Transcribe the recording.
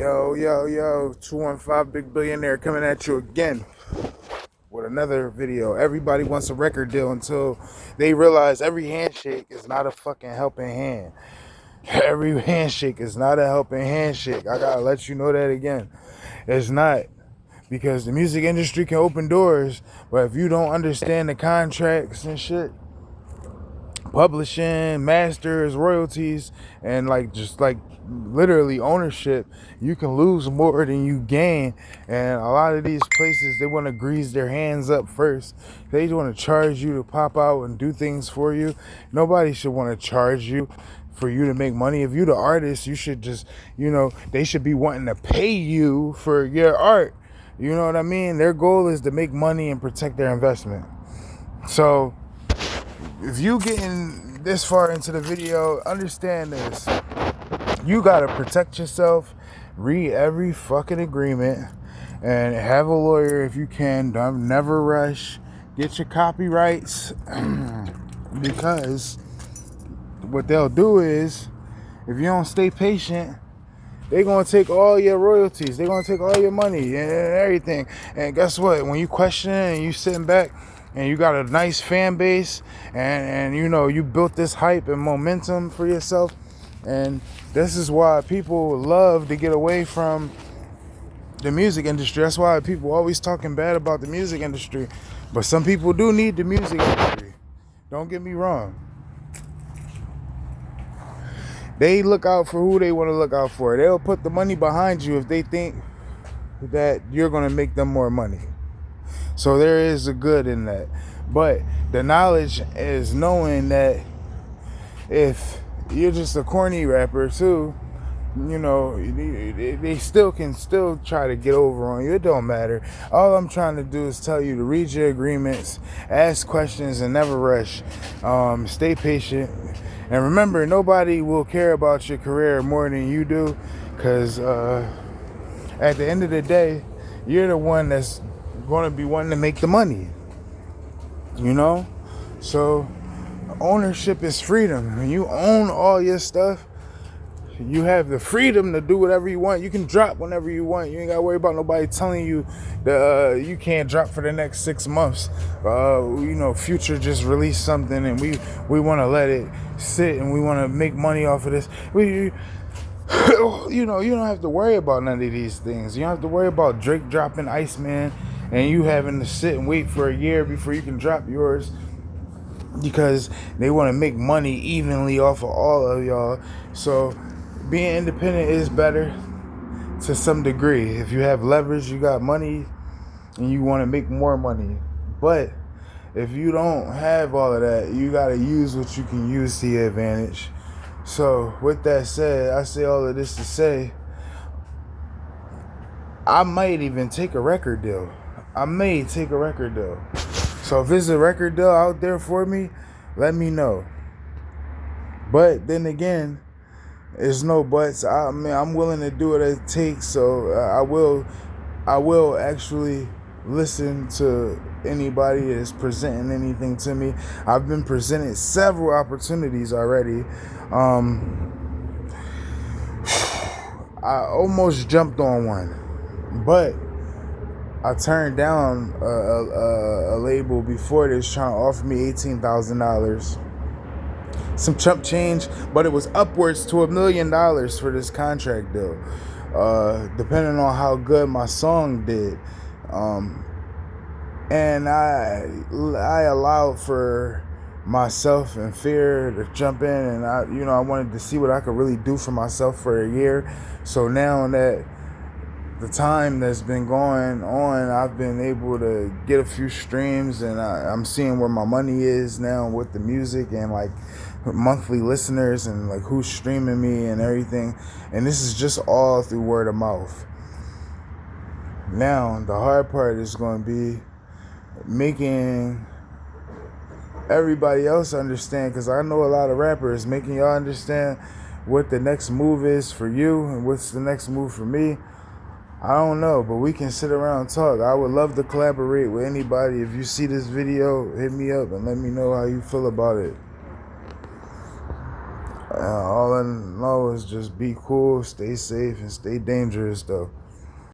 Yo, 215 Big Billionaire coming at you again with another video. Everybody wants a record deal until they realize every handshake is not a fucking helping hand. Every handshake is not a helping handshake. I gotta let you know that again. It's not. Because the music industry can open doors, but if you don't understand the contracts and shit, publishing, masters, royalties, and just literally ownership, you can lose more than you gain. And a lot of these places, they want to grease their hands up first. They want to charge you to pop out and do things for you. Nobody should want to charge you for you to make money. If you're the artist, you should just, they should be wanting to pay you for your art. You know what I mean? Their goal is to make money and protect their investment. So if you getting this far into the video, understand this. You gotta protect yourself, read every fucking agreement, and have a lawyer if you can. Don't never rush. Get your copyrights because what they'll do is, if you don't stay patient, they're gonna take all your royalties. They're gonna take all your money and everything. And guess what? When you question it and you sitting back and you got a nice fan base and you built this hype and momentum for yourself, and this is why people love to get away from the music industry. That's why people always talking bad about the music industry. But some people do need the music industry. Don't get me wrong. They look out for who they want to look out for. They'll put the money behind you if they think that you're going to make them more money. So there is a good in that. But the knowledge is knowing that if you're just a corny rapper too, they can still try to get over on you. It don't matter. All I'm trying to do is tell you to read your agreements, ask questions, and never rush. Stay patient. And remember, nobody will care about your career more than you do, because at the end of the day, you're the one that's going to be wanting to make the money. So ownership is freedom. When you own all your stuff, you have the freedom to do whatever you want. You can drop whenever you want. You ain't got to worry about nobody telling you that you can't drop for the next 6 months. Future just released something and we want to let it sit and we want to make money off of this. You don't have to worry about none of these things. You don't have to worry about Drake dropping Iceman and you having to sit and wait for a year before you can drop yours, because they want to make money evenly off of all of y'all. So being independent is better to some degree. If you have leverage, you got money, and you want to make more money. But if you don't have all of that, you got to use what you can use to your advantage. So with that said, I say all of this to say, I might even take a record deal. So if there's a record deal out there for me, let me know. But then again, there's no buts. I'm willing to do what it takes. So I will actually listen to anybody that's presenting anything to me. I've been presented several opportunities already. I almost jumped on one, but I turned down a label before this trying to offer me $18,000. Some chump change, but it was upwards to $1 million for this contract deal, depending on how good my song did. And I allowed for myself and fear to jump in, and I wanted to see what I could really do for myself for a year. So now that the time that's been going on, I've been able to get a few streams, and I'm seeing where my money is now with the music and monthly listeners and who's streaming me and everything. And this is just all through word of mouth. Now the hard part is going to be making everybody else understand, because I know a lot of rappers, making y'all understand what the next move is for you and what's the next move for me. I don't know, but we can sit around and talk. I would love to collaborate with anybody. If you see this video, hit me up and let me know how you feel about it. All I know is just be cool, stay safe, and stay dangerous though.